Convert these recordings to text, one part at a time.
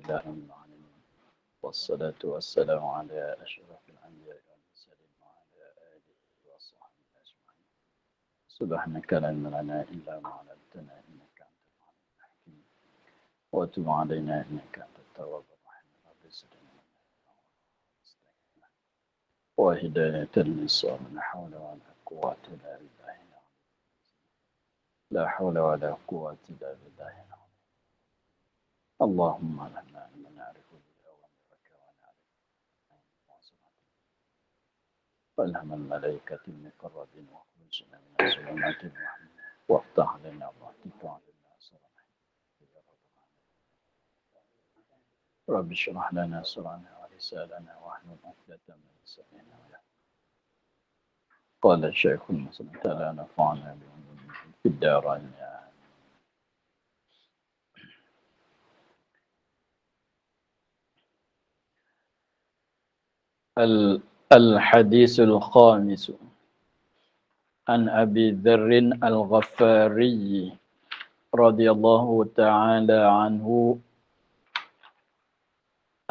لله رب العالمين والصلاة والسلام على أشرف الأنبياء والمرسلين وعلى آله وصحبه أجمعين. سبحانك لا علم لنا إلا ما علمتنا إنك أنت العليم الحكيم وتب علينا إنك أنت التواب الرحيم. رب زدنا وهداية للصواب. لا حول ولا قوة إلا بالله. لا حول ولا قوة إلا بالله. اللهم لنا علما نعرف به أوامرك ونعرف مواصفاتك والهم الملائكة المقربين واخرجنا من الظلمات الوهم وافتح لنا رحمتك وعلمنا أسرنا رب اشرح لنا سرنا ولساننا واحلل عقدة من لساننا. قال الشيخ المسلم تعالى نفعنا في الدارين. الحديث الخامس عن أبي ذر الغفاري رضي الله تعالى عنه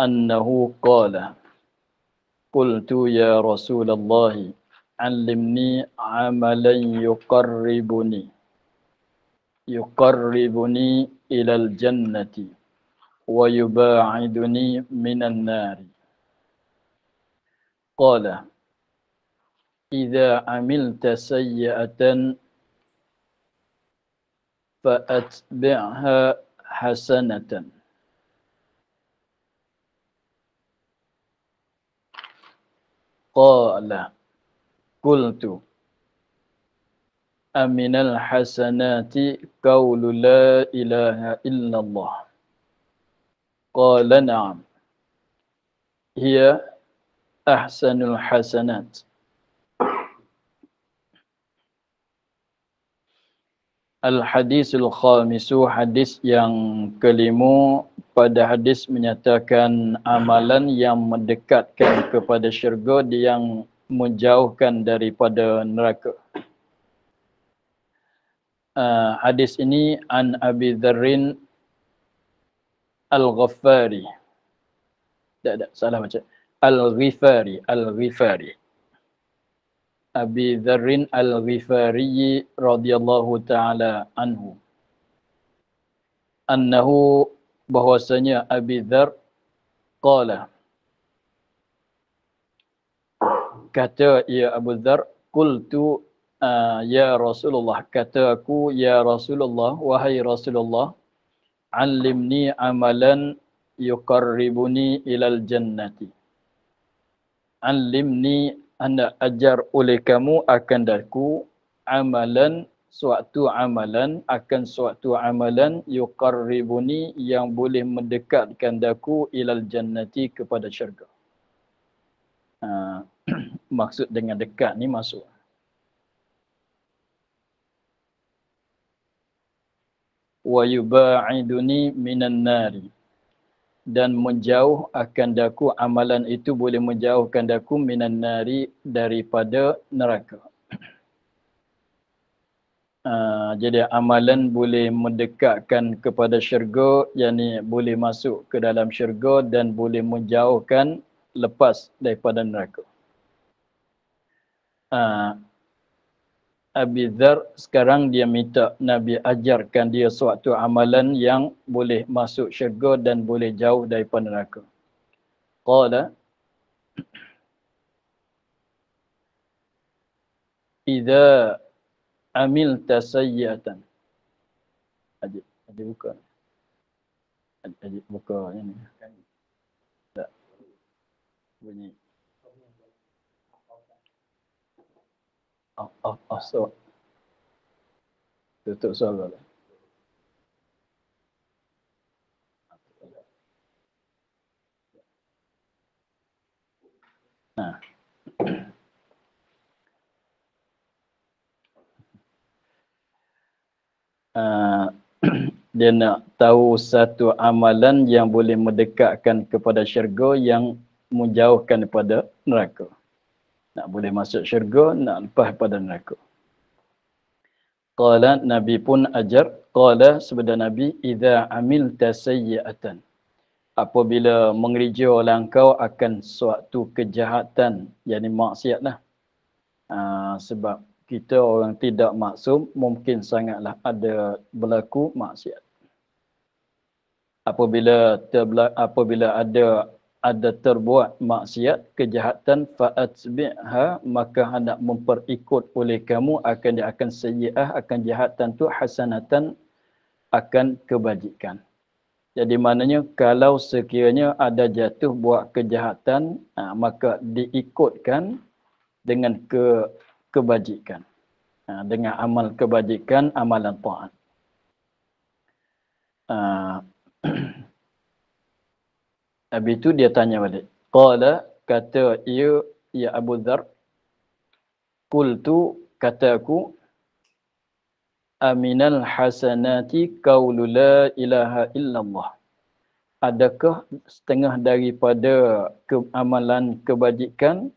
أنه قال: قلت يا رسول الله علمني عملا يقربني إلى الجنة ويباعدني من النار. قال: إذا عملت سيئة فأتبعها حسنة. قال: قلت: أمن الحسنات قول لا إله إلا الله؟ قال: نعم، هي أحسن الحسنات. Al-hadisul khamisu, hadis yang kelima. Pada hadis menyatakan amalan yang mendekatkan kepada syurga, yang menjauhkan daripada neraka. Hadis ini an Abi Dzarrin Al-Ghafari. Tak, salah baca. Al-Ghifari. Abi Dzarrin Al-Ghifari radhiyallahu taala anhu. Annahu, bahwasanya Abi Dzar qala, kata ia Abu Dzar, qultu ya Rasulullah, kata aku ya Rasulullah, wahai Rasulullah, allimni amalan yuqarribuni ilal jannati. Allimni, anda ajar oleh kamu akan daku amalan, suatu amalan, akan suatu amalan yuqarribuni, yang boleh mendekatkan daku ilal jannati, kepada syurga. Maksud dengan dekat ni masuk. Wa yuba'iduni minan nari, dan menjauh akan daku, amalan itu boleh menjauhkan daku minan nari, daripada neraka. Jadi amalan boleh mendekatkan kepada syurga, yakni boleh masuk ke dalam syurga, dan boleh menjauhkan, lepas daripada neraka. Abi Dzar sekarang dia minta Nabi ajarkan dia suatu amalan yang boleh masuk syurga dan boleh jauh daripada neraka. Qala: idza amilta sayyi'atan. Adik buka. Adik buka ini. Tak. Bunyi. So. Tutup soal dulu. Dia nak tahu satu amalan yang boleh mendekatkan kepada syurga, yang menjauhkan daripada neraka. Nak boleh masuk syurga, nak lepas pada neraka. Qala, Nabi pun ajar. Qala, sabda Nabi, idza amilta sayyi'atan, apabila mengereja langkau akan suatu kejahatan, yakni maksiat lah. Sebab kita orang tidak maksum, mungkin sangatlah ada berlaku maksiat. Apabila ada terbuat maksiat, kejahatan, fa'atbi'ha, maka hendak memperikut oleh kamu dia akan sayyi'ah, akan jahatan tu hasanatan, akan kebajikan. Jadi maknanya kalau sekiranya ada jatuh buat kejahatan, maka diikutkan dengan kebajikan. Dengan amal kebajikan, amalan ta'at. Habis itu dia tanya balik. Qala, kata ia, ya Abu Dhar, qultu, kata aku, aminal hasanati qawlu la ilaha illallah. Adakah setengah daripada amalan kebajikan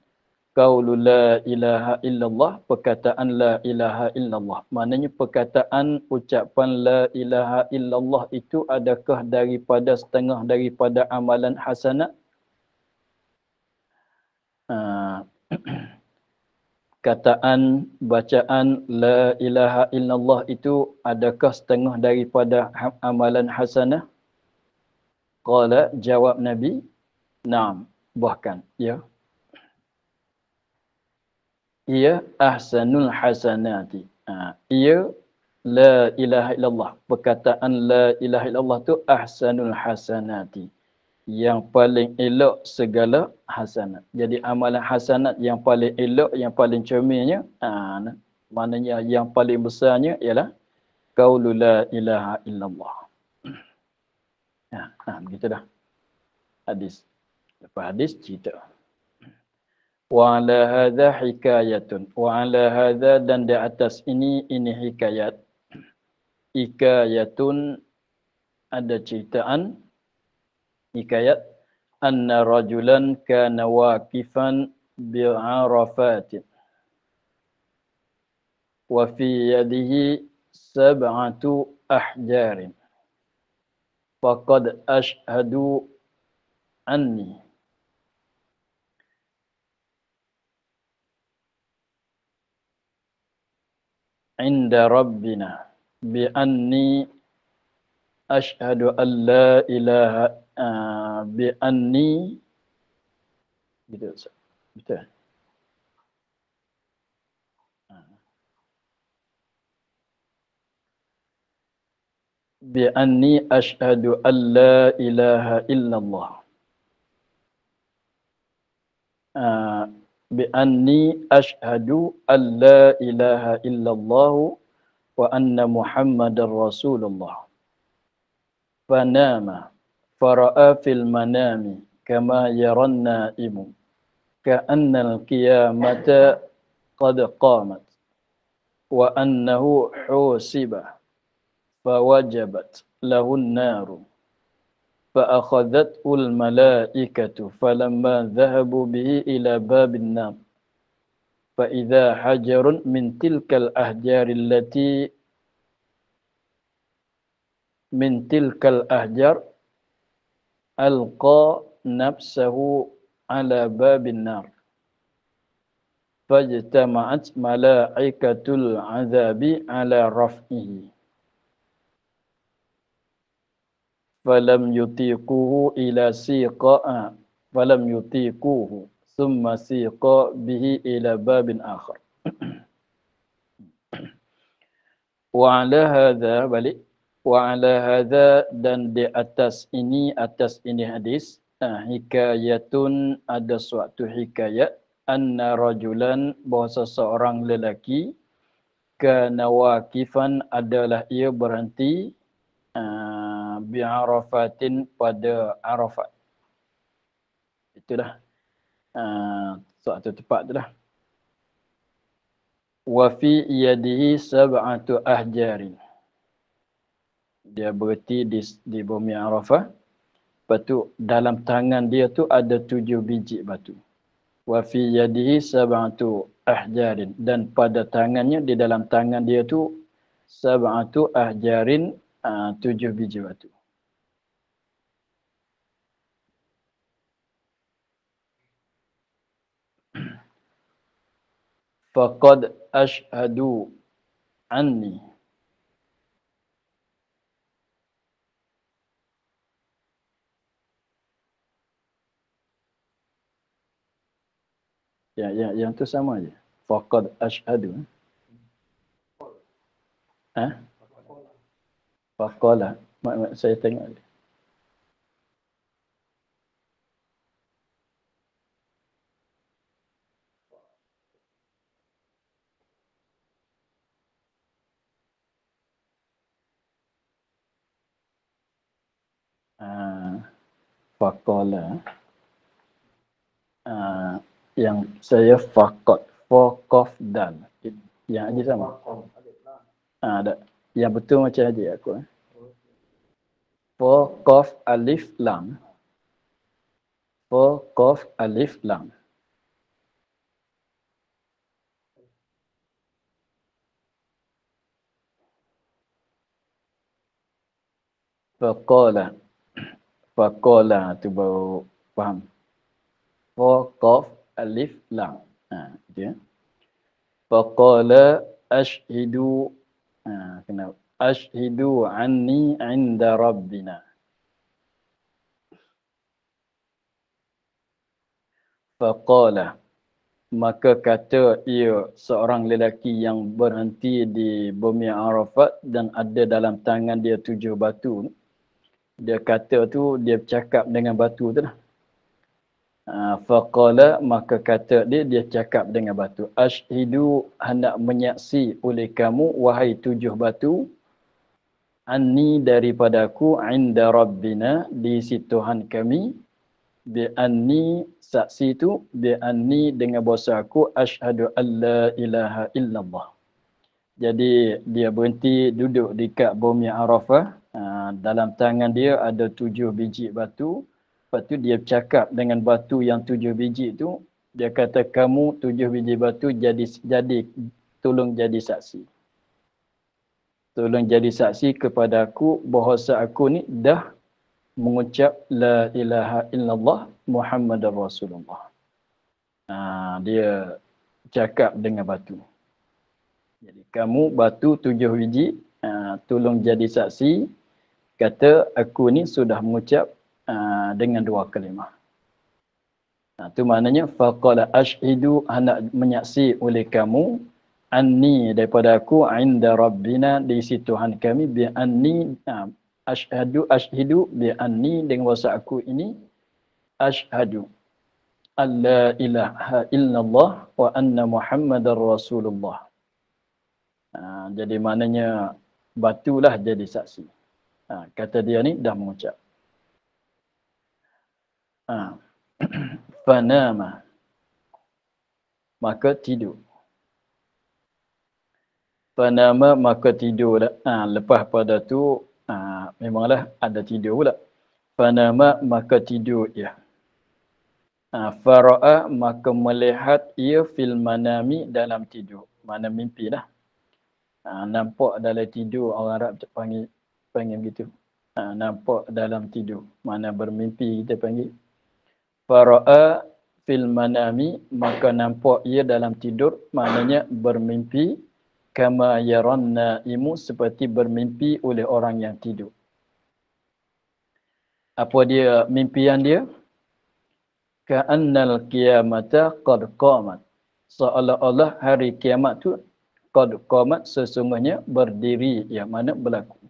qaulu la ilaha illallah, perkataan la ilaha illallah. Maknanya perkataan ucapan la ilaha illallah itu adakah daripada setengah daripada amalan hasanat? Kataan, bacaan la ilaha illallah itu adakah setengah daripada amalan hasanah? Qala, jawab Nabi, na'am, bahkan, ya. Ia ahsanul hasanati. Ia la ilaha illallah. Perkataan la ilaha illallah tu ahsanul hasanati. Yang paling elok segala hasanat. Jadi amalan hasanat yang paling elok, yang paling cerminnya, maknanya yang paling besarnya ialah qaulu la ilaha illallah. Begitu dah. Hadis. Lepas hadis cerita. Wa ala hadza hikayatun. Wa ala hadza, dan di atas ini hikayat. Hikayatun, ada ceritaan. Hikayat. Anna rajulan kana waqifan bi'arafatin. Wa fi yadihi sab'atu ahjarin. Faqad ashhadu anni. Inda Rabbina bi'anni ashhadu an la ilaha bi'anni, gitu, betul. Bi'anni ashhadu an la ilaha illallah. Bi'anni ashhadu an la ilaha illallah wa anna Muhammadar Rasulullah. Fanama fara'a fil manami kama yaran naimu ka'anna al-qiyamata qad qamat wa annahu husiba fawajabat lahu an-naru فأخذته الملائكة فلما ذهبوا به إلى باب النار فإذا حجر من تلك الأحجار ألقى نفسه على باب النار فاجتمعت ملائكة العذاب على رفعه فلم يطيقوه ثم سيق به إلى باب آخر. وعلى هذا dan di atas ini hadis, hikayatun, ada suatu hikayat, anna rajulan, bahawa seseorang lelaki, kana waqifan, adalah ia berhenti bi'arafatin, pada Arafat. Itulah suatu tempat itulah. Wa fi yadihi sab'atu ahjarin. Dia berhenti di bumi Arafah. Lepas tu dalam tangan dia tu ada 7 biji batu. Wa fi yadihi sab'atu ahjarin, dan pada tangannya, di dalam tangan dia tu sab'atu ahjarin, 7 biji batu. faqad ashhadu anni. Yang tu sama aja. Faqad ashhadu. Ha? Faqala. Saya tengok. Faqala. Yang saya faqad. Faqaf dan. Yang aja sama. Ada. Yang betul macam aja aku. Faqaf alif lam. Faqaf alif lam. Faqala. Faqala tu baru faham. Qaf alif lam. Dia. Faqala ashhidu. Kenapa? Ashhidu anni inda rabbina. Faqala. Maka kata ia seorang lelaki yang berhenti di bumi Arafat dan ada dalam tangan dia 7 batu. Dia kata tu, dia bercakap dengan batu tu lah. Faqala, maka kata dia cakap dengan batu. Ashhidu, hendak menyaksi oleh kamu, wahai 7 batu, anni daripadaku, inda rabbina, di sisi Tuhan kami, bi'anni, saksi tu, bi'anni dengan bahasa aku, ashhadu an la ilaha illallah. Jadi dia berhenti duduk dekat bumi Arafah. Dalam tangan dia ada 7 biji batu. Lepas tu dia bercakap dengan batu yang 7 biji tu. Dia kata kamu 7 biji batu jadi tolong jadi saksi. Tolong jadi saksi kepada aku bahawa aku ni dah mengucap la ilaha illallah Muhammadar Rasulullah. Dia cakap dengan batu. Jadi kamu batu 7 biji, tolong jadi saksi, kata aku ni sudah mengucap dengan 2 kalimah. Itu maknanya, faqala ashhidu, hendak menyaksi oleh kamu, anni daripada aku, inda rabbina, di sisi Tuhan kami, bi'anni, ashhidu bi'anni, dengan bahasa aku ini, ashhadu an la ilaha illallah wa anna Muhammadar Rasulullah. Jadi maknanya batulah jadi saksi. Kata dia ni dah mengucap. Fanama, maka tidur. Fanama, maka tidur. Lepas pada tu memanglah ada tidur pula. Fanama, maka tidur ia. Fara'a, maka melihat ia fil manami, dalam tidur. Mana mimpi lah. Nampak dalam tidur, orang Arab panggil begitu. Nampak dalam tidur. Mana bermimpi kita panggil. Fara'a fil manami, maka nampak ia dalam tidur, maknanya bermimpi, kama yaran naimu, seperti bermimpi oleh orang yang tidur. Apa dia mimpian dia? Ka'annal qiyamata qad qamat. Seolah-olah hari kiamat tu qad qamat, sesungguhnya berdiri, yang mana berlaku.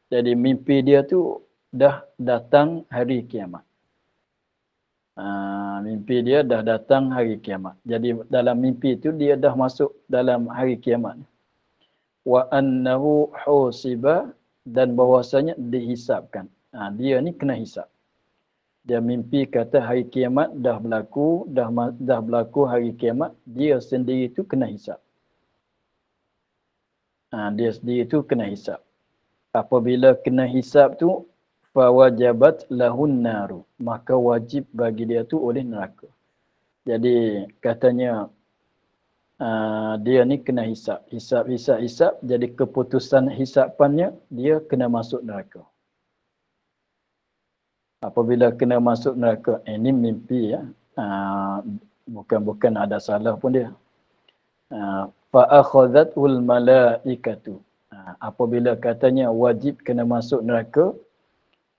Jadi mimpi dia tu dah datang hari kiamat. Mimpi dia dah datang hari kiamat. Jadi dalam mimpi itu dia dah masuk dalam hari kiamat. Wa annahu husiba, dan bahwasanya dihisapkan. Dia ni kena hisap. Dia mimpi kata hari kiamat dah berlaku, dah berlaku hari kiamat, dia sendiri itu kena hisap. Dia sendiri itu kena hisap. Apabila kena hisap tu, fawajabat lahun naru, maka wajib bagi dia tu oleh neraka. Jadi katanya dia ni kena hisap. Hisap. Jadi keputusan hisapannya, dia kena masuk neraka. Apabila kena masuk neraka, ini mimpi ya. Bukan ada salah pun dia. Fa akhadhatul malaikatu. Apabila katanya wajib kena masuk neraka,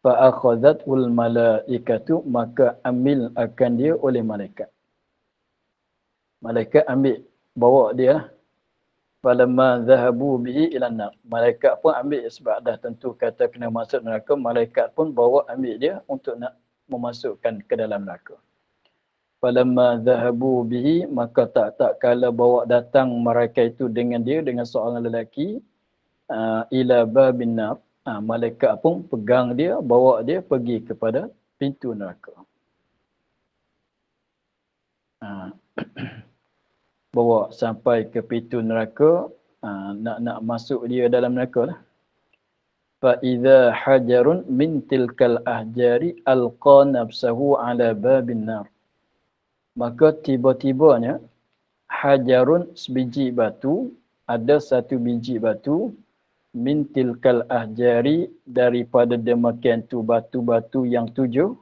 fa akhadhatul malaikatu, maka ambil akan dia oleh malaikat. Malaikat ambil, bawa dia lah. Falamma dhahabu bihi ila nar. Malaikat pun ambil sebab dah tentu kata kena masuk neraka, malaikat pun bawa ambil dia untuk nak memasukkan ke dalam neraka. Falamma dhahabu bihi, maka tak kala bawa datang mereka itu dengan dia, dengan seorang lelaki, ila babin nar. Malaikat pun pegang dia, bawa dia pergi kepada pintu neraka. Bawa sampai ke pintu neraka, nak masuk dia dalam neraka lah. Fa idza hajarun min tilkal ahjari alqa nafsahu ala babin nar. Maka tiba-tibanya hajarun, sebiji batu, ada satu biji batu, min tilkal ahjari, daripada demikian tu batu-batu yang 7,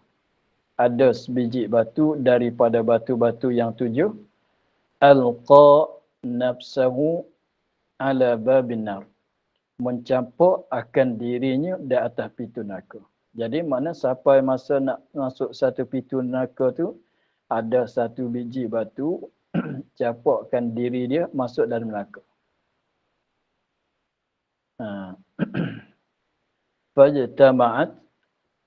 ada sebiji batu daripada batu-batu yang 7, alqa nafsahu ala babin nar, mencampur akan dirinya di atas pintu neraka. Jadi mana sampai masa nak masuk satu pintu neraka tu, ada satu biji batu campurkan diri dia masuk dalam neraka. Fajtama'at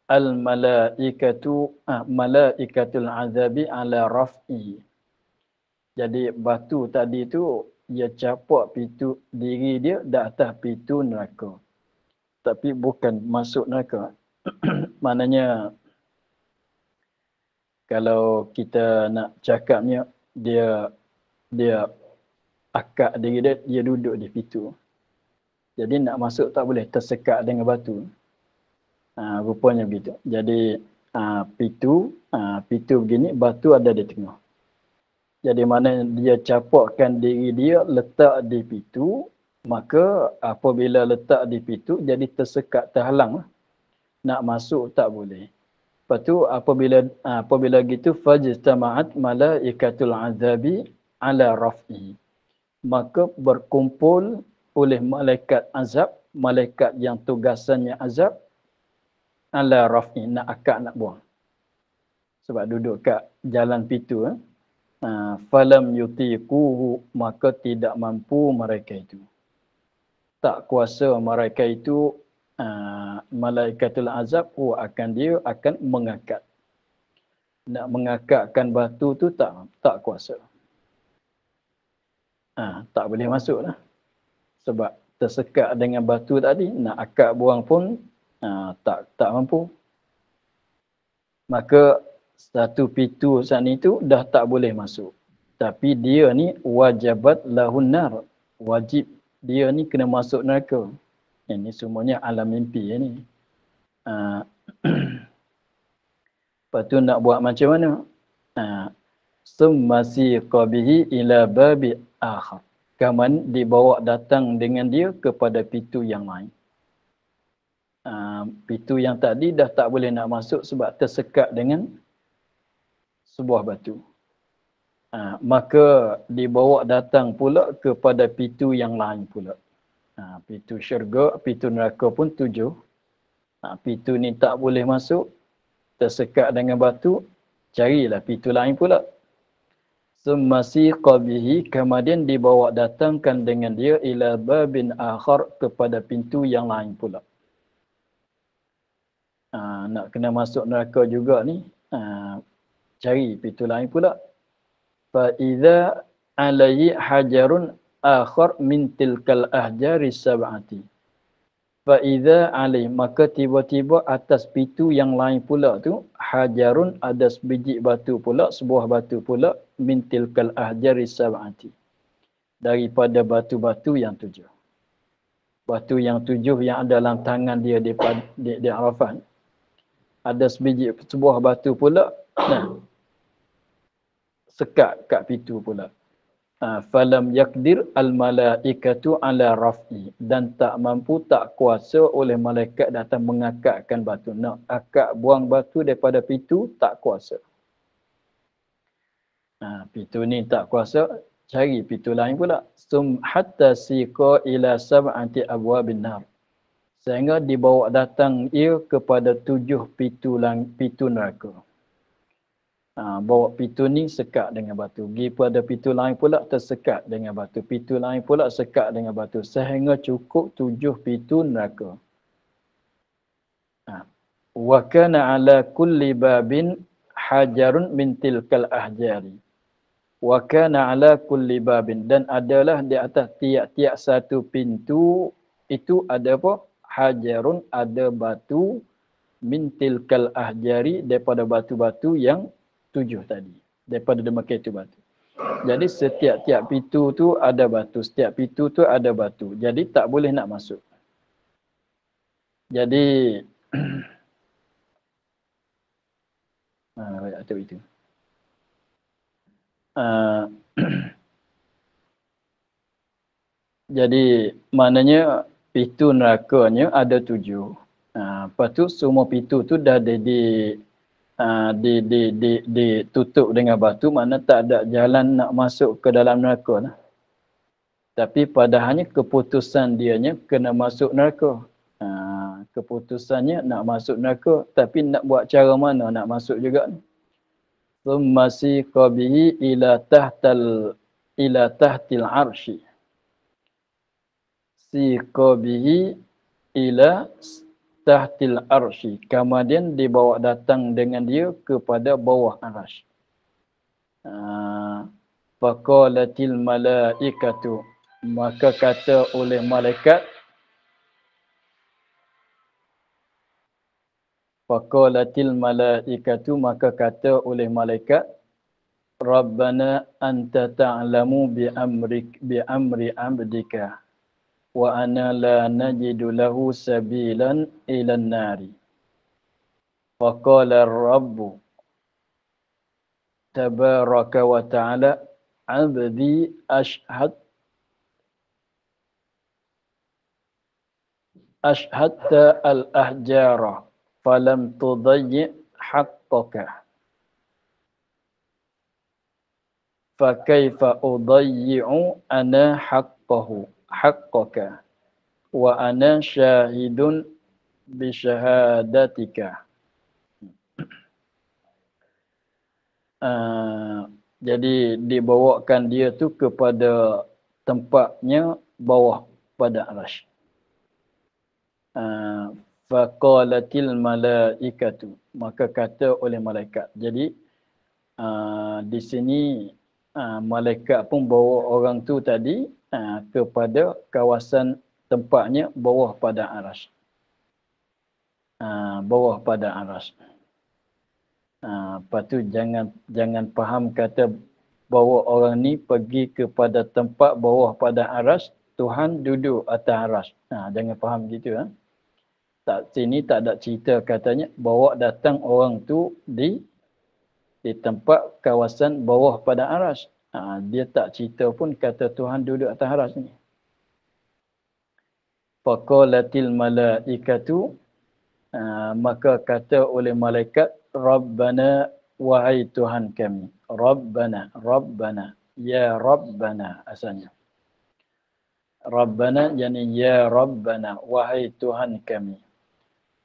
al-malaikatu malaikatul azabi ala raf'i. Jadi batu tadi tu dia capuk pintu diri dia di atas pintu neraka. Tapi bukan masuk neraka. Maknanya kalau kita nak cakapnya, dia akak diri dia, dia duduk di pintu. Jadi nak masuk tak boleh, tersekat dengan batu. Rupanya begitu. Jadi pintu begini, batu ada di tengah. Jadi mana dia capukkan diri dia letak di pintu, maka apabila letak di pintu jadi tersekat, terhalang. Nak masuk tak boleh. Lepas tu apabila gitu, fajtama'at malaikatul azabi ala raf'i. Maka berkumpul oleh malaikat azab, malaikat yang tugasannya azab, ala raf'i, nak akak, nak buang. Sebab duduk kat jalan pintu. Falam yutiquhu, maka tidak mampu mereka itu. Tak kuasa mereka itu, malaikatul azab, akan dia akan mengangkat. Nak mengangkatkan batu tu tak kuasa. Tak boleh masuk lah. Sebab tersekat dengan batu tadi, nak akak buang pun tak mampu. Maka satu pintu saat ni tu dah tak boleh masuk. Tapi dia ni wajabat lahun nar. Wajib dia ni kena masuk neraka. Ini semuanya alam mimpi ni. Lepas tu nak buat macam mana? Summasiqa bihi ila babi akhar. Kaman dibawa datang dengan dia kepada pintu yang lain. Pintu yang tadi dah tak boleh nak masuk sebab tersekat dengan sebuah batu. Maka dibawa datang pula kepada pintu yang lain pula. Pintu syurga, pintu neraka pun 7. Pintu ni tak boleh masuk, tersekat dengan batu, carilah pintu lain pula. Summasiqa bihi, kemudian dibawa datangkan dengan dia ila babin akhar, kepada pintu yang lain pula. Nak kena masuk neraka juga ni, cari pintu lain pula. Fa idza alayhi hajarun akhar min tilkal ahjari sab'ati. Fa idza alayhi, maka tiba-tiba atas pintu yang lain pula tu, hajarun, ada sebiji batu pula, sebuah batu pula, min tilkal ahjari sab'ati, daripada batu-batu yang 7. Batu yang 7 yang ada dalam tangan dia di Arafat. Ada sebuah batu pula, sekat kat pintu pula. Falam yakdir al malaikatu ala raf'i, dan tak mampu, tak kuasa oleh malaikat datang mengangkatkan batu. Nak akak buang batu daripada pintu, tak kuasa. Pintu ni tak kuasa, cari pintu lain pula. Hatta siqa ila sab'ati abwabin nar. Sehingga dibawa datang ia kepada 7 pintu neraka. Bawa pintu ni sekat dengan batu. Pergi pada pintu lain pula tersekat dengan batu. Pintu lain pula sekat dengan batu. Sehingga cukup 7 pintu neraka. Wa kana ala kulli babin hajarun min tilkal ahjari. Wa kana ala kulli babin. Dan adalah di atas tiap-tiap satu pintu itu ada apa? Hajarun, ada batu, min tilkal ahjari, daripada batu-batu yang 7 tadi. Daripada demikian itu batu. Jadi setiap-tiap pintu tu ada batu. Setiap pintu tu ada batu. Jadi tak boleh nak masuk. Jadi atau itu. Jadi maknanya pintu nerakanya ada 7. Lepas tu semua pintu tu dah ditutup dengan batu, mana tak ada jalan nak masuk ke dalam neraka lah. Tapi padahalnya keputusan dianya kena masuk neraka. Keputusannya nak masuk neraka, tapi nak buat cara mana nak masuk juga ni. Thumma siqa bihi ila tahtil arsy. Siqa bihi ila tahtil arsy. Kemudian dibawa datang dengan dia kepada bawah arsy. Faqalatil malaikatu, maka kata oleh malaikat, faqalatil malaikatu, maka kata oleh malaikat, Rabbana anta ta'lamu bi amri abdika wa ana la najidu lahu sabilan ila an-nari. Faqala ar-rabbu tabaraka wa ta'ala, abdi ashhadta al-ahjara falam tudayyi haqqaka. Fakaifa udayyi'u ana haqqaka wa ana syahidun bi syahadatika. Jadi dibawakan dia tu kepada tempatnya bawah pada arsy. Faqalatil malaikatu, maka kata oleh malaikat. Jadi di sini malaikat pun bawa orang tu tadi kepada kawasan tempatnya bawah pada arsy. Bawah pada arsy. Lepas tu jangan faham kata bawa orang ni pergi kepada tempat bawah pada arsy, Tuhan duduk atas arsy. Jangan faham gitu. Tak, sini tak ada cerita katanya bawa datang orang tu di tempat kawasan bawah pada arsy. Dia tak cerita pun kata Tuhan duduk atas arsy ni. Faqalatil malaikatu, maka kata oleh malaikat, Rabbana, wahai Tuhan kami. Rabbana, ya Rabbana asalnya. Rabbana yani ya Rabbana, wahai Tuhan kami.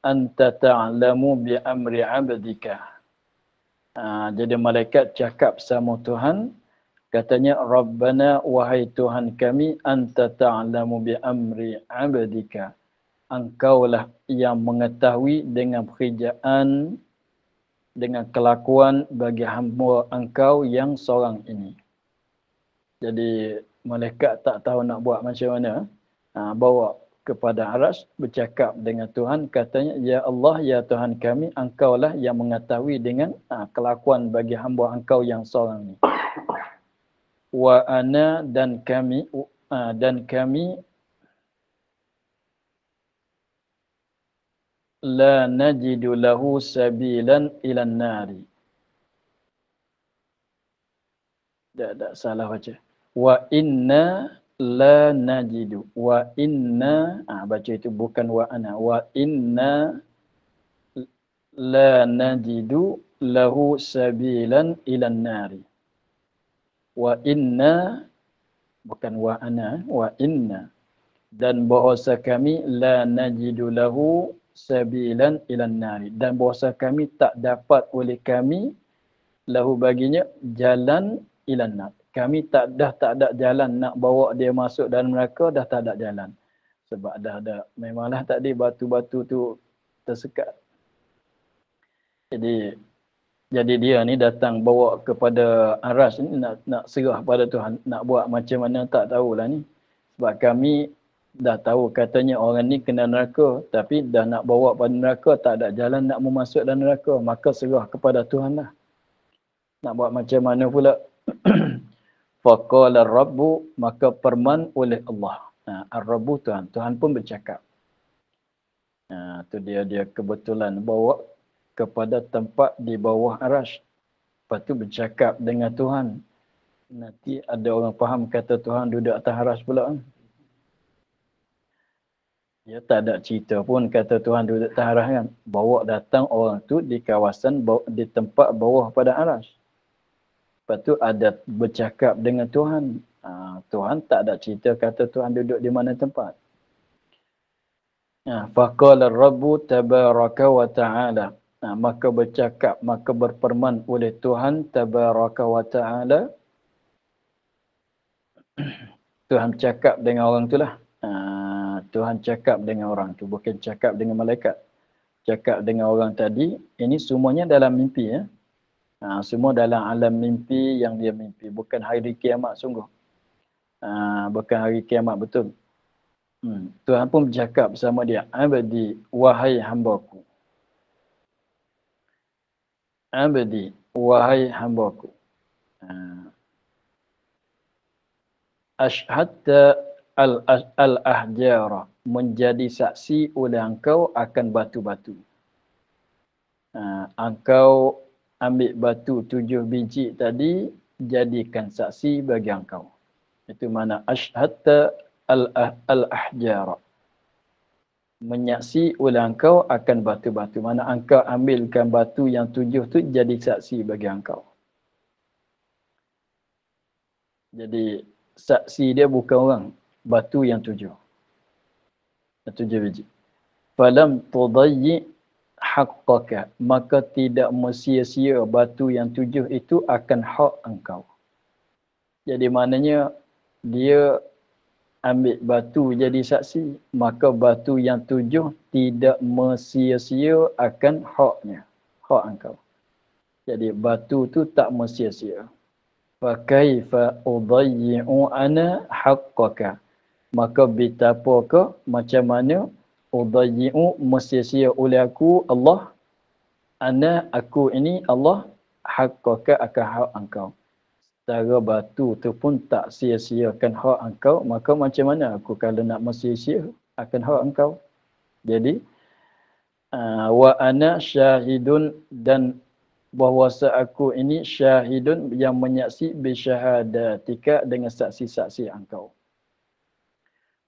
Anta ta'lamu bi amri abdika. Jadi malaikat cakap sama Tuhan, katanya Rabbana, wahai Tuhan kami, anta ta'lamu bi amri abdika. Engkaulah yang mengetahui dengan pekerjaan, dengan kelakuan bagi hamba engkau yang seorang ini. Jadi malaikat tak tahu nak buat macam mana. Bawa kepada arsy, bercakap dengan Tuhan, katanya, Ya Allah, ya Tuhan kami, engkaulah yang mengetahui dengan kelakuan bagi hamba engkau yang seorang ini. Wa ana, dan kami la najidu lahu sabilan ilan nari. Tak salah baca. Wa inna la najidu. Wa inna, baca itu bukan wa ana. Wa inna la najidu lahu sabilan ilan nari. Wa inna, bukan wa ana, wa inna, dan bahasa kami la najidu lahu sabilan ilan nari, dan bahasa kami tak dapat oleh kami lahu baginya jalan ilan nar. Kami tak ada jalan nak bawa dia masuk dalam neraka, dah tak ada jalan. Sebab dah ada, memanglah tadi batu-batu tu tersekat. Jadi dia ni datang bawa kepada Aras ni nak serah pada Tuhan, nak buat macam mana tak tahulah ni. Sebab kami dah tahu katanya orang ni kena neraka, tapi dah nak bawa pada neraka, tak ada jalan nak memasuk dalam neraka, maka serah kepada Tuhan lah. Nak buat macam mana pula? Faqala Rabbu, maka firman oleh Allah. Ar-Rabbu Tuhan. Tuhan pun bercakap. Tu dia kebetulan bawa kepada tempat di bawah Arash. Lepas tu bercakap dengan Tuhan. Nanti ada orang faham kata Tuhan duduk atas Arash pula. Dia tak ada cerita pun kata Tuhan duduk atas Arash kan. Bawa datang orang tu di kawasan, di tempat bawah pada Arash. Lepas tu ada bercakap dengan Tuhan. Tuhan tak ada cerita kata Tuhan duduk di mana tempat. Faqala Rabbu tabaraka wa ta'ala. Maka bercakap, maka berfirman oleh Tuhan tabaraka wa ta'ala. Tuhan cakap dengan orang tu lah. Tuhan cakap dengan orang tu, bukan cakap dengan malaikat. Cakap dengan orang tadi, ini semuanya dalam mimpi ya. Semua dalam alam mimpi yang dia mimpi. Bukan hari kiamat sungguh. Bukan hari kiamat betul. Tuhan pun bercakap bersama dia. Abdi, wahai hambaku. Abdi, wahai hambaku. Ashhadta al-ahjara. Menjadi saksi oleh engkau akan batu-batu. Engkau ambil batu 7 biji tadi, jadikan saksi bagi engkau. Itu mana ashhadta al-ahjara. Menyaksi oleh engkau akan batu-batu. Mana engkau ambilkan batu yang 7 tu jadi saksi bagi engkau. Jadi saksi dia bukan orang. Batu yang 7. 7 biji. Falam tudayyi haqqaka. Maka tidak sia-sia batu yang 7 itu akan hak engkau. Jadi maknanya dia ambil batu jadi saksi, maka batu yang 7 tidak sia-sia akan haknya, hak engkau. Jadi batu tu tak sia-sia. Fa kaifa udayyi'u ana haqqaka. Maka betapakah macam mana udayyi'u sia-sia oleh aku Allah, ana aku ini Allah, haqqaka akan hak engkau. Setara batu tu pun tak sia-siakan hak engkau, maka macam mana aku kalau nak sia-sia akan hak engkau. Jadi wa ana syahidun, dan bahwasa aku ini syahidun yang menyaksi bi syahadatika dengan saksi-saksi engkau.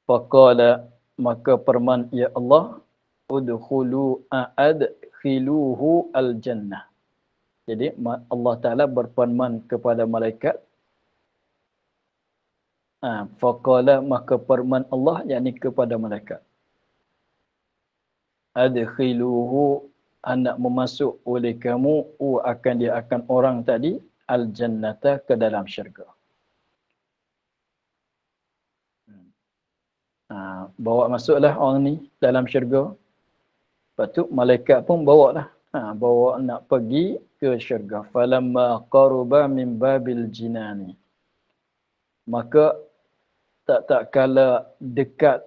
Faqala, maka firman ya Allah, udkhulu adkhiluhu al-jannah. Jadi Allah Ta'ala berfirman kepada malaikat. Faqala, maka firman Allah yakni kepada malaikat. Adkhiluhu, anak memasuk oleh kamu, dia akan orang tadi, al-jannata, ke dalam syurga. Bawa masuklah orang ni dalam syurga. Lepas tu malaikat pun bawa lah. Bawa nak pergi ke syurga. Falamma qaruba min babil jinani. Maka tak kala dekat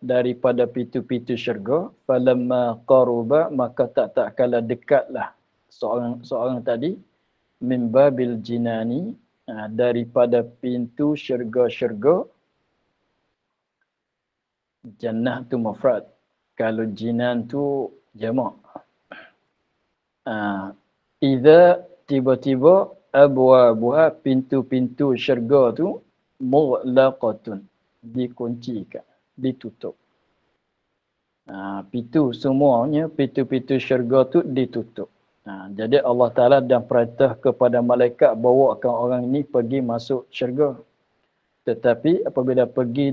daripada pintu-pintu syurga. Falamma qaruba, maka tak kala dekatlah seorang tadi min babil jinani, daripada pintu syurga-syurga. Jannah tu mufrad. Kalau jinan tu jamak. Idza tiba-tiba abwabuha, pintu-pintu syurga tu mughlaqatun, dikuncikan, ditutup. Pintu-pintu syurga tu ditutup. Jadi Allah Ta'ala dan perintah kepada malaikat bawakan orang ini pergi masuk syurga. Tetapi apabila pergi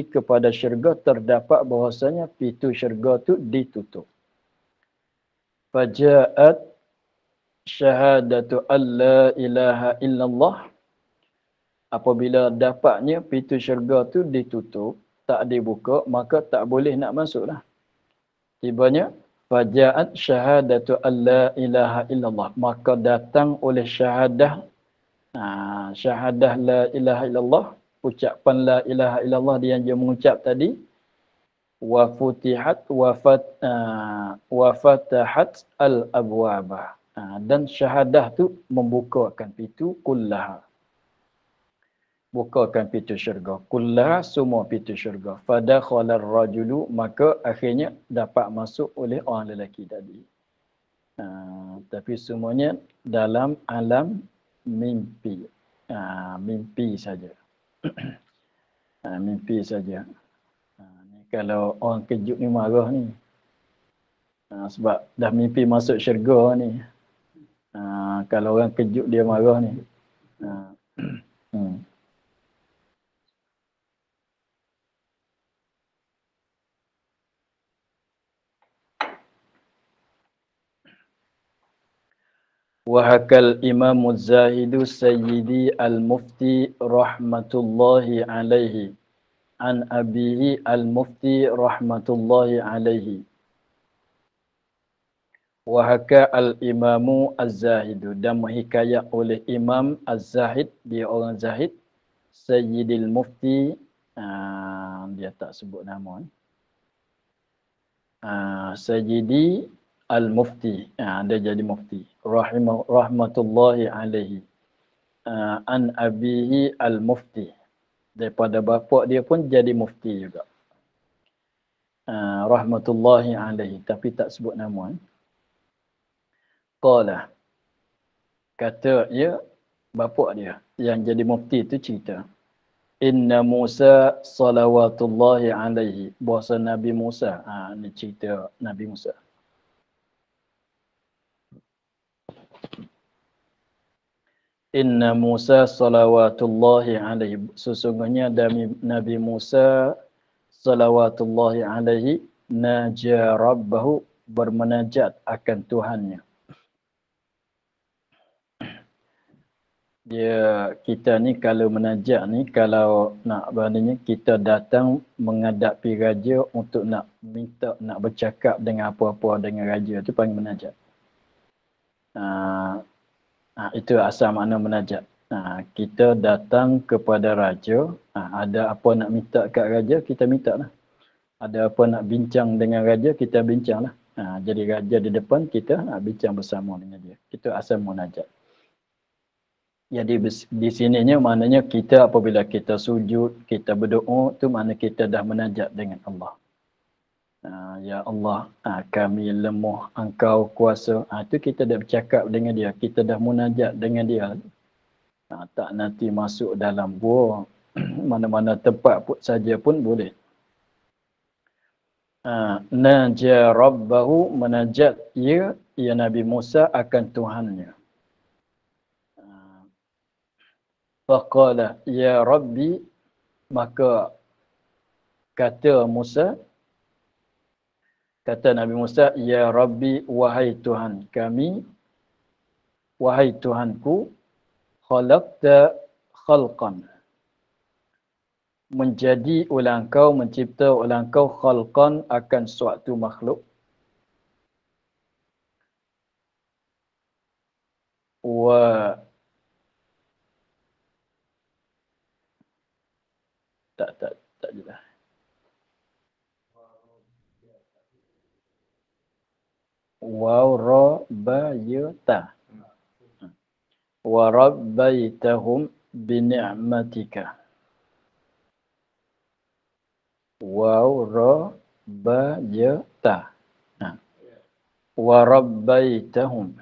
kepada syurga, terdapat bahawasanya pintu syurga tu ditutup. Faja'at syahadatu an la ilaha illallah. Apabila dapatnya pintu syurga tu ditutup, tak dibuka, maka tak boleh nak masuklah. Tibanya faja'at syahadatu an la ilaha illallah, maka datang oleh syahadah syahadah la ilaha illallah, ucapan la ilaha illallah dia yang mengucap tadi, wa fatahat al abwaba, dan syahadah tu membukakan pintu kullaha, bukakan pintu syurga, kullaha semua pintu syurga. Fadakhala ar-rajulu, maka akhirnya dapat masuk oleh orang lelaki tadi. Tapi semuanya dalam alam mimpi. Mimpi saja. Mimpi saja. Ni kalau orang kejut ni marah ni. Sebab dah mimpi masuk syurga ni. Kalau orang kejut dia marah ni. Wahakal Imam Zahidu Sayyidi Al-Mufti rahmatullahi alaihi an abihi Al-Mufti rahmatullahi alaihi. Wahaka Al-Imamu Az-Zahidu, dan menghikayat oleh Imam Az-Zahid, dia orang Zahid, Sayyidil Mufti, dia tak sebut nama ni. Sayyidi Al-Mufti, dia jadi mufti. Rahmatullahi alaihi. An abihi Al-Mufti. Daripada bapa dia pun jadi mufti juga. Rahmatullahi alaihi. Tapi tak sebut nama. Qala. Kata dia, bapa dia yang jadi mufti itu cerita. Inna Musa salawatullahi alaihi. Bahasa Nabi Musa. Ini cerita Nabi Musa. Inna Musa salawatullahi alaihi. Sesungguhnya Nabi Musa salawatullahi alaihi naja rabbahu, bermunajat akan Tuhannya. Kita ni kalau munajat ni, kalau nak beraninya kita datang menghadapi raja untuk nak minta, nak bercakap dengan apa-apa dengan raja, tu panggil munajat. Itu asal makna munajat. Kita datang kepada raja, ada apa nak minta kat raja, kita minta lah. Ada apa nak bincang dengan raja, kita bincang lah. Jadi raja di depan, kita nak bincang bersama dengan dia. Itu asal munajat. Jadi di sininya maknanya kita apabila kita sujud, kita berdoa, tu makna kita dah munajat dengan Allah. Ya Allah, kami lemah, Engkau kuasa. Itu kita dah bercakap dengan dia. Kita dah munajat dengan dia. Tak nanti masuk dalam gua, mana-mana tempat saja pun boleh. Naja Rabbahu, munajat ya Nabi Musa akan Tuhannya. Faqala ya Rabbi, maka kata Musa, kata Nabi Musa, ya Rabbi, wahai Tuhan kami, wahai Tuhanku, khalaqta khalqan, menjadi oleh Engkau, mencipta oleh Engkau, khalqan, akan suatu makhluk, wa tak jelas. Wa rabbayta, wa rabbaytahum bi ni'matika. Wa rabbayta, wa rabbaytahum,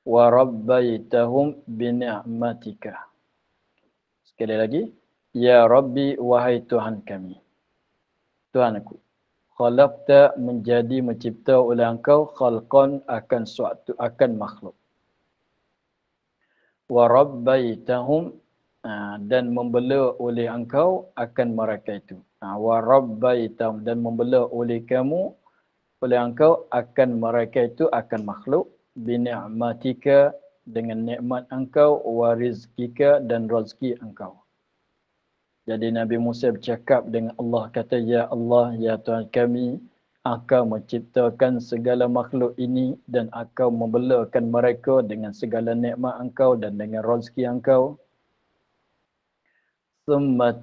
wa rabbaytahum bi ni'matika. Sekali lagi, ya Rabbi, wahai Tuhan kami, Tuhanku, khalaqta, menjadi, mencipta oleh Engkau, khalqan, akan suatu, akan makhluk, wa rabbaytahum, dan membela oleh engkau akan mereka itu. Wa rabbaitam, dan membela oleh kamu, oleh engkau akan mereka itu, akan makhluk, bini'matika, dengan nikmat engkau, wa rizkika, dan rezeki engkau. Jadi Nabi Musa bercakap dengan Allah, kata, ya Allah, ya Tuhan kami, Engkau menciptakan segala makhluk ini dan Engkau membelakan mereka dengan segala nikmat Engkau dan dengan rezeki Engkau. Summa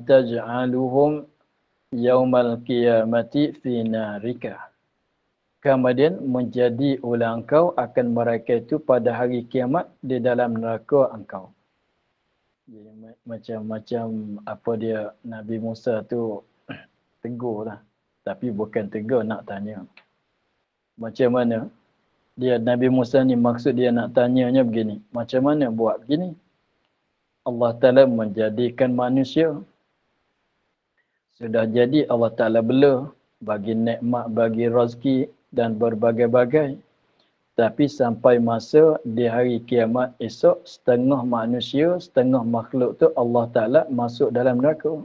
taj'aluhum yaumal qiyamati fi narika. Kemudian menjadi oleh Engkau akan mereka itu pada hari kiamat di dalam neraka Engkau. Jadi, macam-macam apa dia Nabi Musa tu tegur lah. Tapi bukan tegur, nak tanya. Macam mana? Dia Nabi Musa ni maksud dia nak tanyanya begini. Macam mana buat begini? Allah Ta'ala menjadikan manusia. Sudah jadi Allah Ta'ala bela bagi nikmat, bagi rezeki dan berbagai-bagai. Tapi sampai masa di hari kiamat esok, setengah manusia, setengah makhluk tu Allah Ta'ala masuk dalam neraka.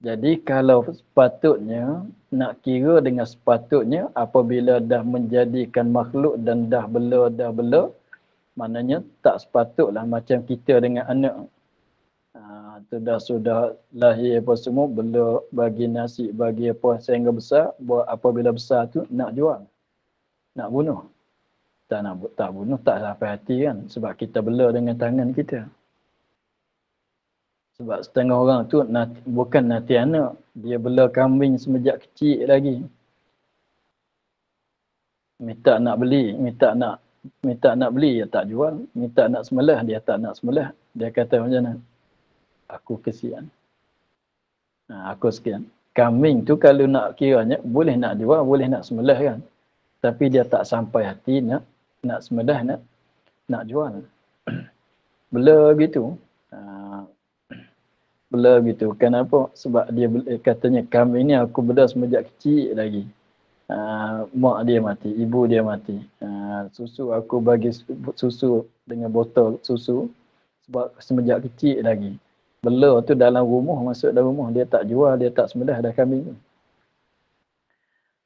Jadi kalau sepatutnya, nak kira dengan sepatutnya, apabila dah menjadikan makhluk dan dah bela, maknanya tak sepatutlah macam kita dengan anak. Sudah lahir apa semua, bela, bagi nasi, bagi apa sehingga besar, apabila besar tu nak jual, nak bunuh. Tak bunuh, tak sampai hati kan, sebab kita bela dengan tangan kita. Sebab setengah orang tu bukan nanti anak, dia bela kambing semenjak kecil lagi. Minta nak beli, minta nak beli, dia tak jual. Minta nak sembelih, dia tak nak sembelih. Dia kata macam mana? Aku kesian. Aku sekian. Kambing tu kalau nak kiranya, boleh nak jual, boleh nak sembelih kan. Tapi dia tak sampai hati nak sembelih, nak jual. Bela gitu. Bela gitu. Kenapa? Sebab dia katanya kambing ni aku bela semenjak kecil lagi. Mak dia mati, ibu dia mati. Susu aku bagi susu dengan botol susu sebab semenjak kecil lagi. Bela tu dalam rumah, masuk dalam rumah, dia tak jual, dia tak sembelih dah kambing tu.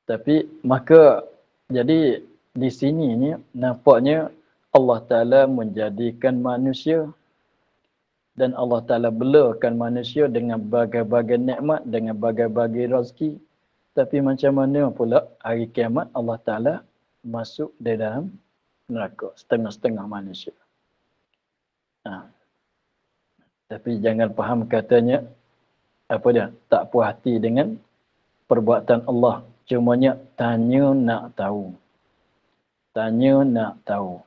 Tapi maka jadi di sini ni nampaknya Allah Ta'ala menjadikan manusia dan Allah Ta'ala belakan manusia dengan bagai-bagai nikmat, dengan bagai-bagai rezeki. Tapi macam mana pula hari kiamat Allah Ta'ala masuk di dalam neraka, setengah-setengah manusia. Tapi jangan faham katanya, apa dia, tak puas hati dengan perbuatan Allah. Cumanya tanya nak tahu. Tanya nak tahu.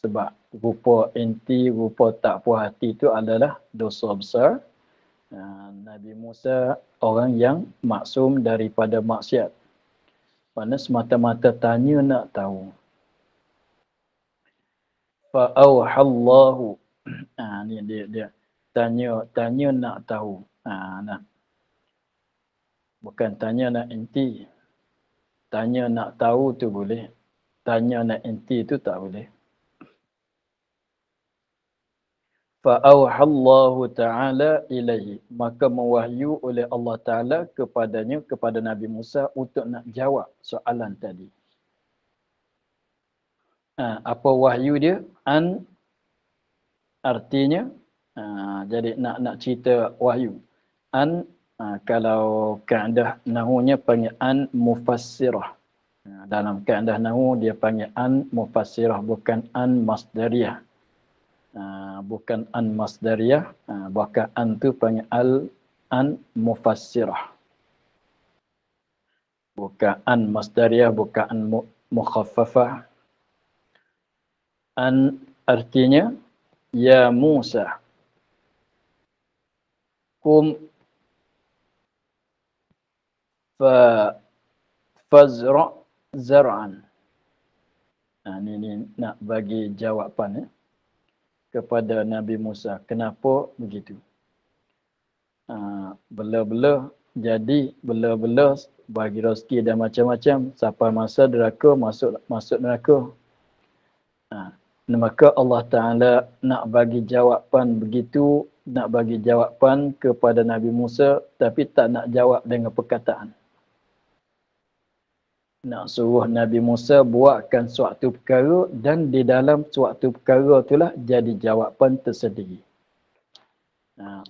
Sebab rupa inti, rupa tak puas hati itu adalah dosa besar. Nabi Musa orang yang maksum daripada maksiat. Mana semata-mata tanya nak tahu. Fa'auhallahu. Ni dia. Tanya nak tahu. Bukan tanya nak inti. Tanya nak tahu tu boleh. Tanya nak inti tu tak boleh. Fa'auhallahu ta'ala ilaihi. Maka mewahyu oleh Allah Ta'ala kepadanya, kepada Nabi Musa untuk nak jawab soalan tadi. Apa wahyu dia? Artinya, jadi nak cerita wahyu. Kalau kaedah nahunya panggil mufassirah. Dalam kaedah nahu dia panggil mufassirah, bukan masdariyah. Bukan masdariyah, bahkan tu panggil mufassirah. Bukan masdariyah, bukan mukhaffafah. Artinya, ya Musa, kum fazra' zar'an. Ini nak bagi jawapan kepada Nabi Musa. Kenapa begitu? Bela-bela, jadi bela-bela bagi rezeki dan macam-macam. Sampai masa neraka, masuk neraka. Maka Allah Ta'ala nak bagi jawapan begitu, nak bagi jawapan kepada Nabi Musa, tapi tak nak jawab dengan perkataan. Nak suruh Nabi Musa buatkan suatu perkara dan di dalam suatu perkara itulah jadi jawapan tersendiri.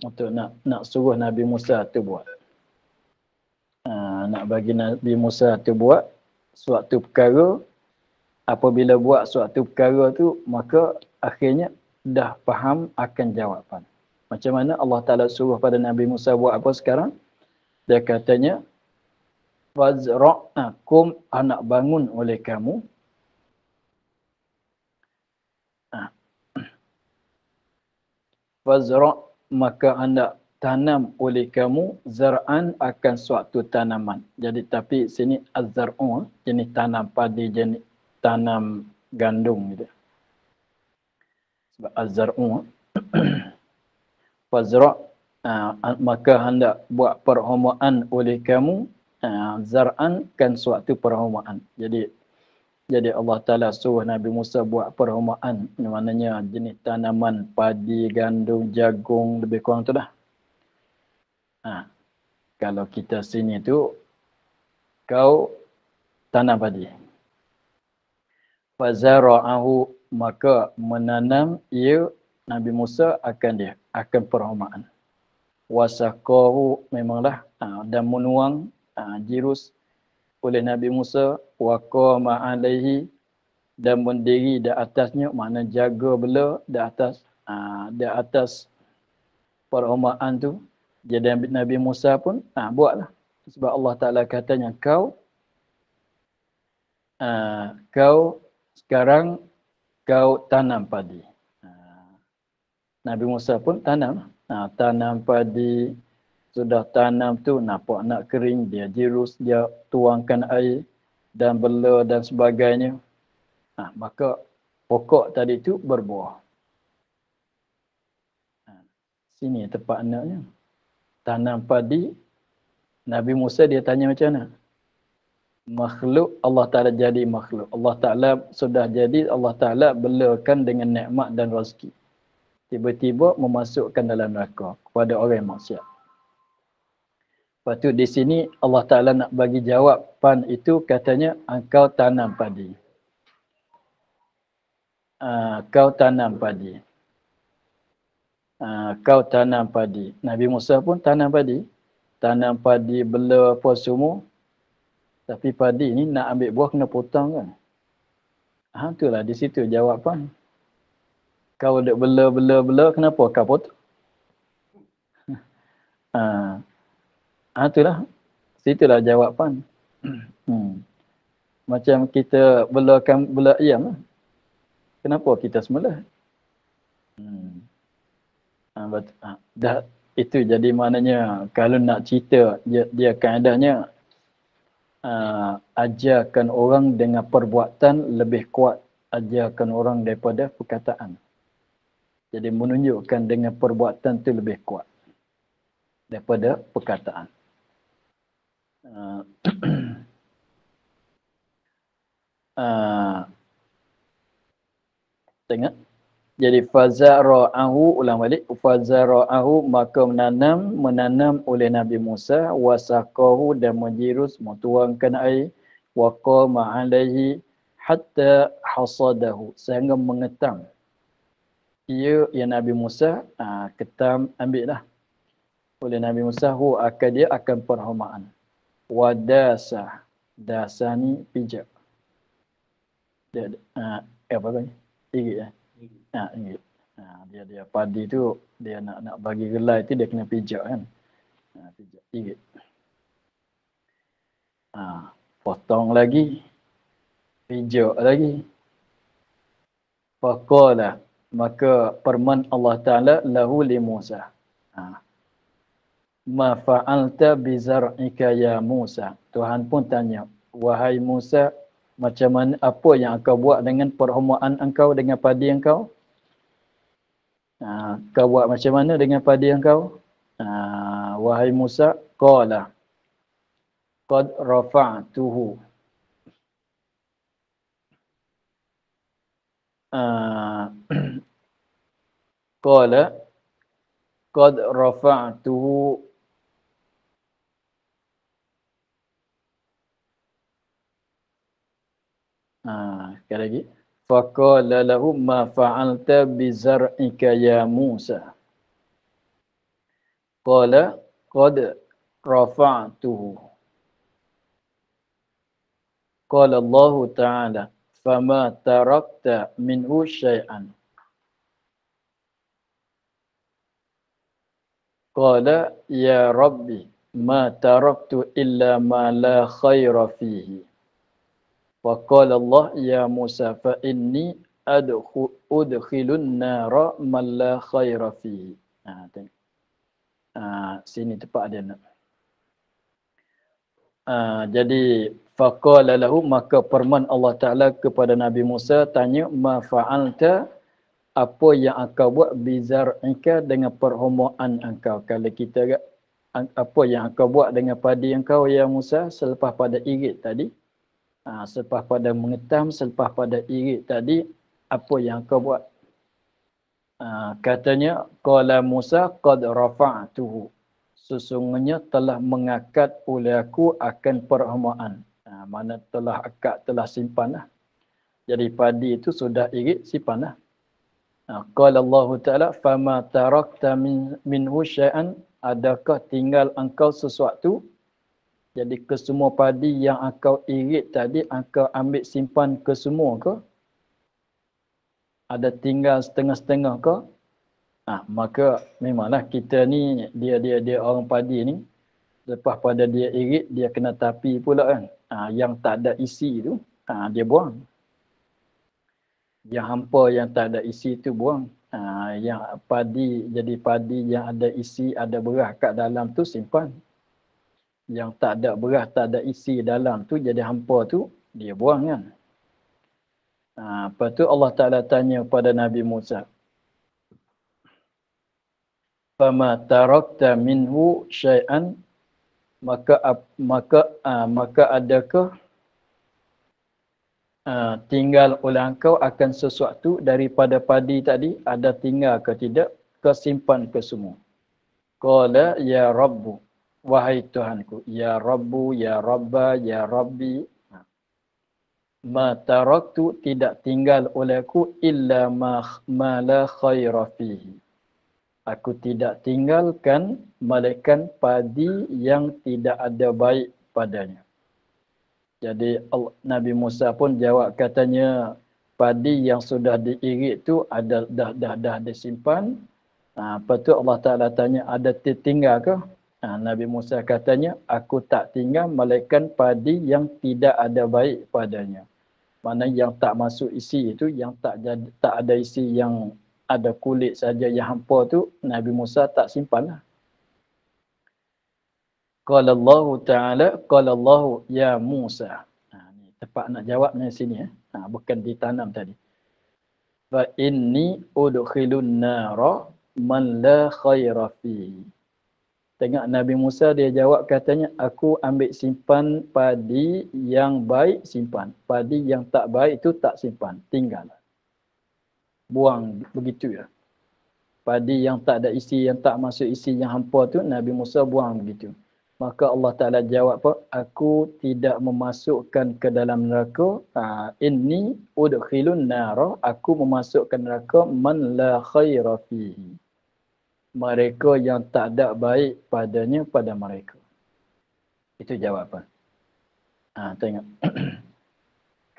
Untuk nak suruh Nabi Musa tu buat. Nak bagi Nabi Musa tu buat suatu perkara. Apabila buat suatu perkara tu, maka akhirnya dah faham akan jawapan. Macam mana Allah Ta'ala suruh pada Nabi Musa buat apa sekarang? Dia katanya, Fazra'akum, anak bangun oleh kamu. Fazra' maka anda tanam oleh kamu zar'an akan suatu tanaman. Jadi tapi sini az-zar'u jenis tanam padi, jenis tanam gandum gitu. Sebab az-zar'u Fazra' maka hendak buat perumpamaan oleh kamu zar'an kan suatu perumpamaan. Jadi Allah Ta'ala suruh Nabi Musa buat perumpamaan. Maknanya jenis tanaman padi, gandum, jagung, lebih kurang tu dah. Kalau kita sini tu, kau tanam padi. Fazara'ahu, maka menanam ia Nabi Musa akan perumpamaan. Wasaqahu, memanglah dan menuang jirus oleh Nabi Musa, waqama alaihi, dan berdiri di atasnya, makna jaga bela di atas perumpamaan tu. Jadi Nabi Musa pun buatlah. Sebab Allah Ta'ala katanya, kau sekarang kau tanam padi. Nabi Musa pun tanam. Tanam padi, sudah tanam tu nampak nak kering, dia jirus, dia tuangkan air dan bela dan sebagainya. Maka pokok tadi tu berbuah. Sini tempat anaknya. Tanam padi, Nabi Musa dia tanya macam mana? Makhluk, Allah Ta'ala jadi makhluk. Allah Ta'ala sudah jadi, Allah Ta'ala belakan dengan nikmat dan rezeki. Tiba-tiba memasukkan dalam neraka kepada orang yang maksiat. Lepas tu di sini Allah Ta'ala nak bagi jawapan itu, katanya engkau tanam padi. Kau tanam padi. Kau tanam padi. Nabi Musa pun tanam padi. Tanam padi, bela apa semua. Tapi padi ni nak ambil buah kena potong kan. Itulah di situ jawapan. Kau duk bela, kenapa kau potong? Itulah. Situlah jawapan. Macam kita bela ayam lah. Kenapa kita sembelih? Dah itu jadi maknanya kalau nak cerita dia kaedahnya ajarkan orang dengan perbuatan lebih kuat ajarkan orang daripada perkataan. Jadi menunjukkan dengan perbuatan tu lebih kuat daripada perkataan. Tengok. Jadi fazara'ahu, ulang balik, fazara'ahu, maka menanam oleh Nabi Musa, wasaqahu, dan menjirus, menuangkan air, waqama alaihi hatta hasadahu, sehingga mengetam. Ia Nabi Musa ketam, ambil dah oleh Nabi Musa, dia akan perhumaan. Wadasa, dasa ni pijak. Dia apa lagi? Gigit ya. Gigit. Dia padi tu dia nak bagi gelai tu dia kena pijak kan. Pijak, gigit. Potong lagi. Pijak lagi. Faqala, maka firman Allah Ta'ala lahu li Musa. Ma fa'alta bizar'ika ya Musa. Tuhan pun tanya, wahai Musa, macam mana, apa yang engkau buat dengan perhumaan engkau, dengan padi engkau? Kau buat macam mana dengan padi engkau? Wahai Musa, qala qad rafa'tuhu. Qala qad rafa'tuhu sekali lagi. Faqala lahu ma fa'alta bi zar'ika ya Musa. Qala qad rafa'tuhu. Qala Allah Ta'ala fama tarakta minhu syai'an. Qala ya Rabbi ma taraktu illa ma la khaira fihi. Wa qala Allah ya Musa fa inni udkhilun nara man la khaira fihi. Tengok. Sini tepat dia nak. Jadi faqala lahu, maka firman Allah Taala kepada Nabi Musa, tanya ma fa'alta, apa yang engkau buat bizar'ika dengan perhomoan engkau. Kalau kita apa yang engkau buat dengan padi engkau ya Musa selepas pada irit tadi. Selepas pada mengetam, selepas pada irit tadi, apa yang engkau buat? Katanya qala Musa qad rafa'tuhu. Sesungguhnya telah mengakad oleh aku akan perhomoan. Mana telah akad, telah simpan lah. Jadi padi itu sudah irit, simpan lah. Qala Allah Ta'ala fama tarakta minhu syai'an, adakah tinggal engkau sesuatu? Jadi ke semua padi yang engkau irit tadi engkau ambil simpan ke semua ke? Ada tinggal setengah-setengah ke? Maka memanglah kita ni dia orang padi ni, lepas pada dia irit dia kena tapi pula kan. Yang tak ada isi tu dia buang. Yang hampa yang tak ada isi tu buang. Yang padi jadi padi yang ada isi, ada beras kat dalam tu simpan. Yang tak ada beras, tak ada isi dalam tu jadi hampa tu dia buang kan. Lepas tu Allah Ta'ala tanya pada Nabi Musa, fama tarakta minhu syai'an, maka adakah tinggal oleh engkau akan sesuatu daripada padi tadi, ada tinggal ke tidak, kesimpan ke semua. Qala ya Rabbu, wahai Tuhanku, ya Rabbu, ya Rabba, ya Rabbi, ma taraktu, tidak tinggal olehku illa ma la khaira fihi. Aku tidak tinggalkan malaikat padi yang tidak ada baik padanya. Jadi Nabi Musa pun jawab, katanya padi yang sudah diirit tu ada dah disimpan. Lepas tu Allah Ta'ala tanya, ada tertinggal ke? Nabi Musa katanya, aku tak tinggal malaikat padi yang tidak ada baik padanya. Mana yang tak masuk isi itu, yang tak ada isi, yang ada kulit saja yang hampa tu, Nabi Musa tak simpan lah. Qala Allah Ta'ala, qala Allah ya Musa. Ni tepat nak jawabnya sini. Bukan ditanam tadi. Fa inni udkhilun nara man la khaira fihi. Tengok Nabi Musa dia jawab, katanya aku ambil simpan padi yang baik, simpan. Padi yang tak baik itu tak simpan, tinggal. Buang begitu ya. Padi yang tak ada isi, yang tak masuk isi, yang hampa tu Nabi Musa buang begitu. Maka Allah Ta'ala jawab apa? Aku tidak memasukkan ke dalam neraka. Inni udkhilun nara. Aku memasukkan neraka man la khaira fihi. Mereka yang tak ada baik padanya pada mereka. Itu jawapan. Tengok.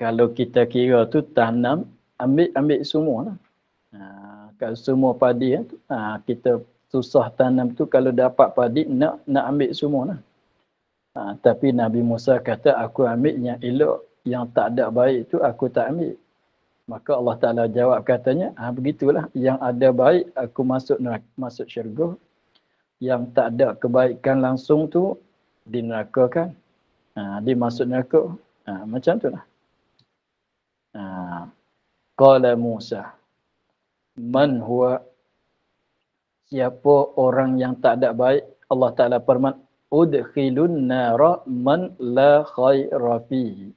Kalau kita kira tu tanam, ambil semua lah. Kalau semua padi kita susah tanam tu, kalau dapat padi nak ambil semua lah. Tapi Nabi Musa kata, aku ambil yang elok, yang tak ada baik tu aku tak ambil. Maka Allah Ta'ala jawab katanya, begitulah, yang ada baik aku masuk syurga, yang tak ada kebaikan langsung tu dinerakakan, dimasuk neraka. Macam tu lah. Qala Musa, man huwa, siapa orang yang tak ada baik? Allah Ta'ala firman, udkhilun nara man la khaira fihi.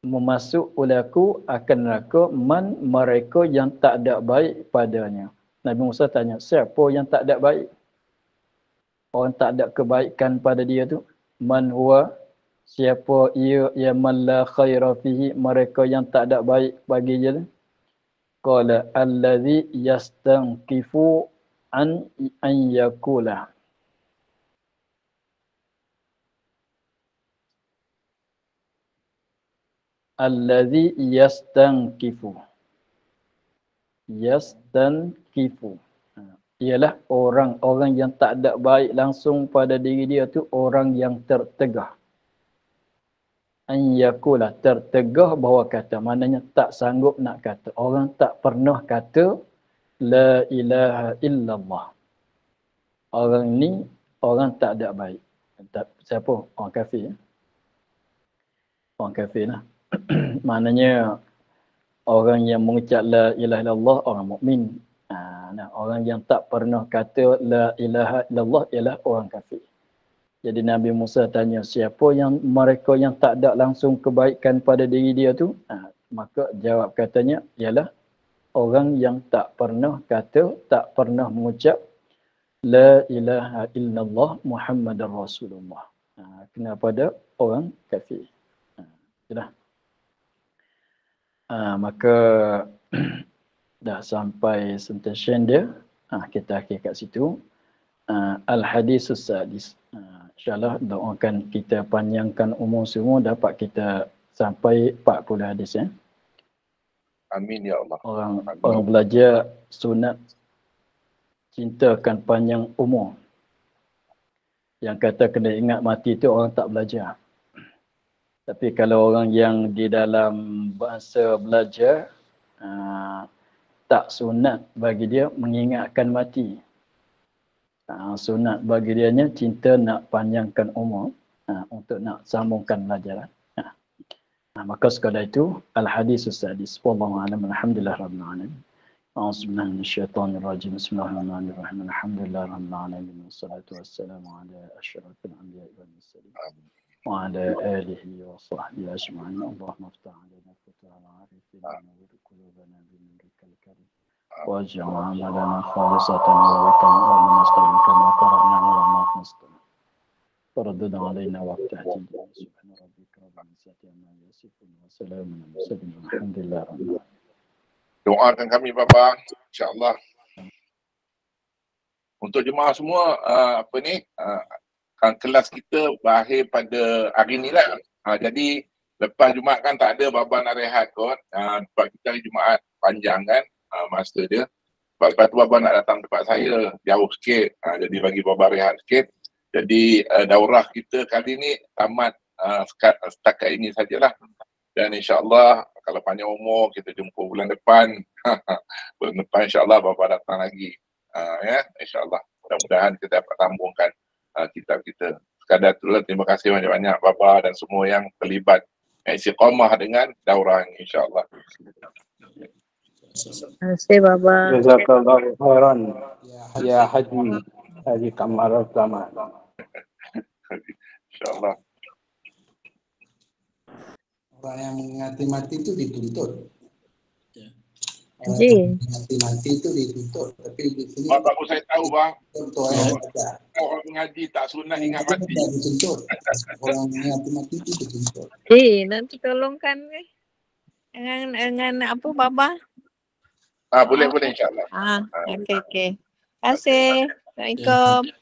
memasuk ulaku akan neraka man mereka yang tak ada baik padanya. Nabi Musa tanya, siapa yang tak ada baik? Orang tak ada kebaikan pada dia tu. Man huwa, siapa ia yang man la khaira fihi, mereka yang tak ada baik bagi dia tu. Qala allazi yastanqifu an yakula. Allazi yastanqifu. Yastanqifu. Ialah orang yang tak ada baik langsung pada diri dia tu, orang yang tertegah. An yakula, tertegah bahawa kata, maknanya tak sanggup nak kata. Orang tak pernah kata la ilaha illallah. Orang ni orang tak ada baik. Siapa? Orang kafir. Orang kafir lah. Maknanya orang yang mengucap la ilaha illallah orang mukmin. Nah, orang yang tak pernah kata la ilaha illallah ialah orang kafir. Jadi Nabi Musa tanya, siapa yang mereka yang tak ada langsung kebaikan pada diri dia tu? Maka jawab katanya ialah orang yang tak pernah kata, tak pernah mengucap la ilaha illallah Muhammadar Rasulullah. Kenapa ada orang kafir? Itulah. Maka dah sampai sententian dia. Kita akhir kat situ. Al-Hadisus Sadis. InsyaAllah doakan kita panjangkan umur semua, dapat kita sampai 40 hadis. Ya? Amin ya Allah. Orang belajar sunat cintakan panjang umur. Yang kata kena ingat mati itu orang tak belajar. Tapi kalau orang yang di dalam bahasa belajar, tak sunat bagi dia mengingatkan mati. Sunat bagi dianya cinta nak panjangkan umur, untuk nak sambungkan pelajaran. Maka sekadar itu, Al-Hadisus Sadis. Wallahu a'lam. Alhamdulillah rabbil alamin. A'udzubillahi minasyaitonir rajim. Bismillahirrahmanirrahim. Alhamdulillah rabbil alamin. Wassalatu wassalamu ala asyrafil anbiya'i wal mursalin. Wa ala alihi wa sahbihi ajma'in. Allahumma iftah 'alaina futuhal 'arifin wa nawwir qulubana bi nurikal karim. Waj'al 'amalana khalisatan laka wa nastaghfiruka kama qara'na wa ma nasta'in. Fardud 'alaina waqta hajjina. Subhana rabbika rabbil izzati amma yasifun wa salamun 'alal mursalin. Alhamdulillah rabbil alamin. Doakan kami Bapa, insya-Allah. Untuk jemaah semua, kelas kita berakhir pada hari ni lah. Jadi lepas Jumaat kan tak ada Bapa nak rehat kot. Sebab kita hari Jumaat panjang kan, masa dia. Sebab lepas tu Bapa nak datang tempat saya, jauh sikit. Jadi bagi Bapa rehat sikit. Jadi daurah kita kali ni tamat setakat ini sajalah. Dan insya-Allah kalau panjang umur kita jumpa bulan depan. Bulan depan insya-Allah Bapa datang lagi. Ya, insya-Allah. Mudah-mudahan kita dapat sambungkan kitab kita. Sekadar itulah, terima kasih banyak-banyak Bapa dan semua yang terlibat istiqamah dengan daurah ini, insya-Allah. Terima kasih Bapa. Jazakallahu khairan ya Haji Kamal Utama. Insya-Allah. Orang yang mati-mati itu dituntut. Ji. Mati-mati itu dituntut. Tapi di sini Bapak saya tahu bang. contoh yang ada. Orang mengaji tak sunat ingat mati. Tidak dituntut. Orang yang mati-mati itu dituntut. Nanti tolongkan dengan apa Bapa? Boleh insya-Allah. Okey. Terima kasih. Assalamualaikum.